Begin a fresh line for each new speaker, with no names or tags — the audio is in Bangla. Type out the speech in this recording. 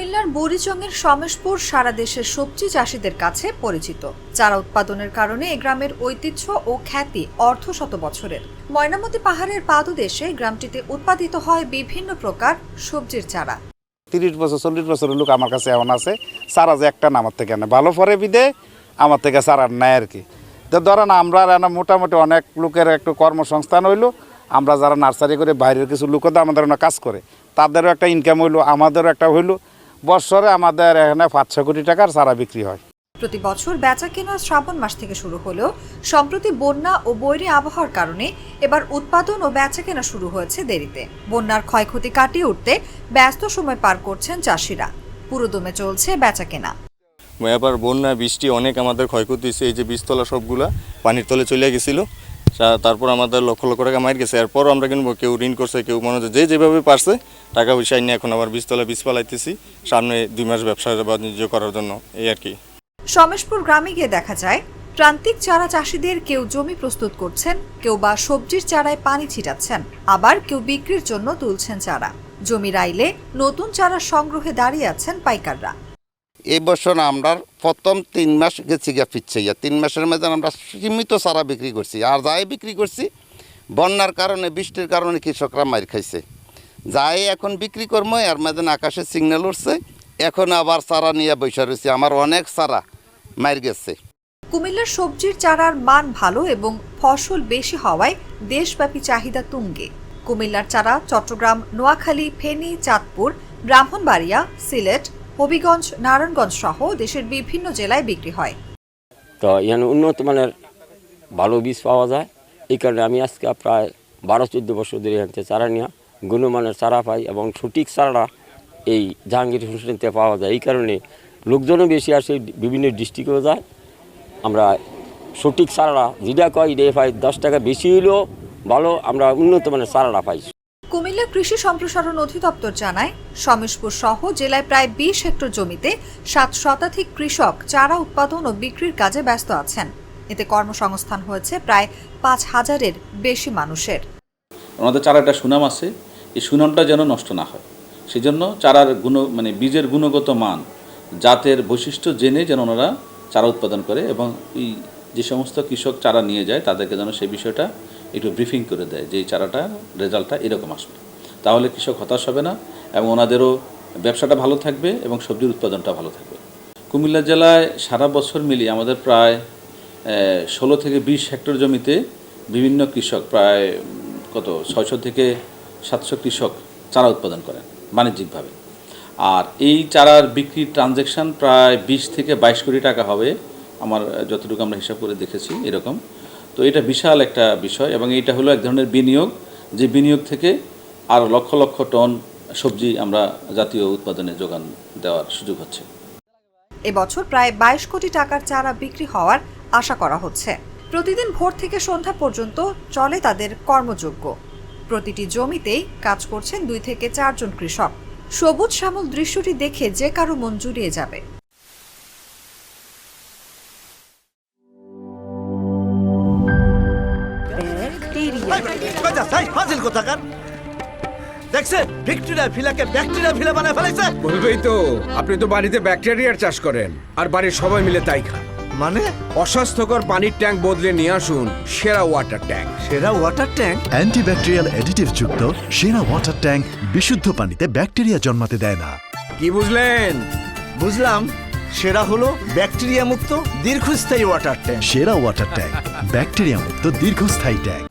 কুমিল্লার বুড়িচংয়ের সমেশপুর সারা দেশের সবজি চাষীদের কাছে পরিচিত। চারা উৎপাদনের কারণে এ গ্রামের ঐতিহ্য ও খ্যাতি অর্ধশত বছরের। ময়নামতি পাহাড়ের পাদদেশে গ্রামটিতে উৎপাদিত হয় বিভিন্ন প্রকার সবজির চারা।
30 বছর 40 বছরের লোক আমার কাছে এমন আছে, চারা যে একটা আমার থেকে নেয় ভালো পরে বিদে আমার থেকে চারা নেয় আর কি। তো ধরেন আমরা মোটামুটি অনেক লোকের একটু কর্মসংস্থান হইলো, আমরা যারা নার্সারি করে বাইরের কিছু লোকও তো আমাদের কাজ করে, তাদেরও একটা ইনকাম হইলো, আমাদেরও একটা হইলো। বছরে আমাদের এখানে 5-6 কোটি টাকার চারা বিক্রি হয়।
প্রতি বছর বেচা কেনা শ্রাবণ মাস থেকে শুরু হলেও সম্প্রতি বন্যা ও বৈরী আবহাওয়ার কারণে এবার উৎপাদন ও বেচা কেনা শুরু হয়েছে দেরিতে। বন্যার ক্ষয়ক্ষতি কাটিয়ে উঠতে ব্যস্ত সময় পার করছেন চাষিরা। পুরোদমে চলছে বেচা কেনা।
এবার বন্যা বৃষ্টি অনেক আমাদের ক্ষয়ক্ষতি হয়েছে। এই যে বীজতলা সবগুলা পানির তলে চলে গেছিলো, তারপর আমাদের লক্ষ লক্ষ টাকা মার গেছে। এরপরও আমরা কিনবো, কেউ ঋণ করছে, কেউ মনে হচ্ছে যেভাবে পারছে টাকা পয়সা নিয়ে এখন আবার বীজতলা বীজ পালাইতেছি সামনে 2 মাস ব্যবসা বাণিজ্য করার জন্য, এই আর কি।
সমেশপুর গ্রামে গিয়ে দেখা যায় প্রান্তিক চারা চাষিদের কেউ জমি প্রস্তুত করছেন, কেউ বা সবজির চারায় পানি ছিটাচ্ছেন, আবার কেউ বিক্রির জন্য তুলছেন চারা। জমির আইলে নতুন চারা সংগ্রহে দাঁড়িয়ে আছেন পাইকাররা।
এই বছর আমরা প্রথম 3 মাস গেছি ফিরছে, 3 মাসের মধ্যে আমরা সীমিত চারা বিক্রি করছি। আর যাই বিক্রি করছি বন্যার কারণে বৃষ্টির কারণে কৃষকরা মার খাইছে। যাই এখন বিক্রি করবো এর মধ্যে আকাশে সিগন্যাল উঠছে, এখন আবার চারা নিয়ে বসে রয়েছি। আমার অনেক চারা মার গেছে।
কুমিল্লার সবজির চারার মান ভালো এবং ফসল বেশি হওয়ায় দেশব্যাপী চাহিদা তুঙ্গে। কুমিল্লার চারা চট্টগ্রাম, নোয়াখালী, ফেনী, চাঁদপুর, ব্রাহ্মণবাড়িয়া, সিলেট, হবিগঞ্জ, নারায়ণগঞ্জ সহ দেশের বিভিন্ন জেলায় বিক্রি হয়।
তো এখানে উন্নত মানের ভালো বীজ পাওয়া যায়। এই কারণে আমি আজকে প্রায় 12-14 বছর ধরে এখান থেকে চারা নিয়ে গুণমানের চারা পাই এবং সঠিক চারা এই জাহাঙ্গীর হোসেনতে পাওয়া যায়। এই কারণে লোকজনও বেশি আসে, বিভিন্ন ডিস্ট্রিক্টেও যায়। আমরা সঠিক চারা যেটা কয় এটা পাই, 10 টাকা বেশি হলেও ভালো আমরা উন্নত মানের চারাটা পাই।
কুমিল্লা কৃষি সম্প্রসারণ অধিদপ্তর জানায় সমেশপুর সহ জেলায় প্রায় 20 হেক্টর জমিতে 7 শতাধিক কৃষক চারা উৎপাদন ও বিক্রির কাজে ব্যস্ত আছেন। এতে কর্মসংস্থান হয়েছে প্রায় 5000-এর বেশি মানুষের।
আমাদের চারাটা সুনাম আছে, এই সুনামটা যেন নষ্ট না হয়, সেজন্য চারার বীজের গুণগত মান, জাতের বৈশিষ্ট্য জেনে যেন ওনারা চারা উৎপাদন করে এবং এই যে সমস্ত কৃষক চারা নিয়ে যায় তাদেরকে যেন সেই বিষয়টা একটু ব্রিফিং করে দেয় যে এই চারাটা রেজাল্টটা এরকম আসবে। তাহলে কৃষক হতাশ হবে না এবং ওনাদেরও ব্যবসাটা ভালো থাকবে এবং সবজির উৎপাদনটা ভালো থাকবে। কুমিল্লা জেলায় সারা বছর মিলিয়ে আমাদের প্রায় 16 থেকে 20 হেক্টর জমিতে বিভিন্ন কৃষক, প্রায় 600 থেকে 700 কৃষক চারা উৎপাদন করেন বাণিজ্যিকভাবে। আর এই চারার বিক্রির ট্রানজ্যাকশান প্রায় 20 থেকে 22 কোটি টাকা হবে, আমার যতটুকু আমরা হিসাব করে দেখেছি এরকম। তো এটা বিশাল একটা বিষয় এবং এটা হলো এক ধরনের বিনিয়োগ, যে বিনিয়োগ থেকে আরও লক্ষ লক্ষ টন সবজি আমরা জাতীয় উৎপাদনে যোগান দেওয়ার সুযোগ হচ্ছে।
এবছর প্রায় 22 কোটি টাকার চারা বিক্রি হওয়ার আশা করা হচ্ছে। প্রতিদিন ভোর থেকে সন্ধ্যা পর্যন্ত চলে তাদের কর্মযজ্ঞ। প্রতিটি জমিতেই কাজ করছেন 2 থেকে 4 জন কৃষক। সবুজ শ্যামল দৃশ্যটি দেখে যে কারো মন জুড়িয়ে যাবে।
দেখছেন ব্যাকটেরিয়া ফিলাকে ব্যাকটেরিয়া ফিলা বানায় ফেলাইছে।
বলবেই তো, আপনি তো বাড়িতে ব্যাকটেরিয়ার চাষ করেন আর বাড়ির সবাই মিলে তাই খান।
মানে
অস্বাস্থ্যকর পানির ট্যাঙ্ক বদলে নিয়ে আসুন সেরা ওয়াটার ট্যাঙ্ক।
সেরা ওয়াটার ট্যাঙ্ক
অ্যান্টিব্যাকটেরিয়াল অ্যাডিটিভ যুক্ত সেরা ওয়াটার ট্যাঙ্ক বিশুদ্ধ পানিতে ব্যাকটেরিয়া জন্মাতে দেয় না।
কি বুঝলেন?
বুঝলাম, সেরা হলো ব্যাকটেরিয়া মুক্ত দীর্ঘস্থায়ী ওয়াটার ট্যাঙ্ক।
সেরা ওয়াটার ট্যাঙ্ক ব্যাকটেরিয়া মুক্ত দীর্ঘস্থায়ী ট্যাঙ্ক।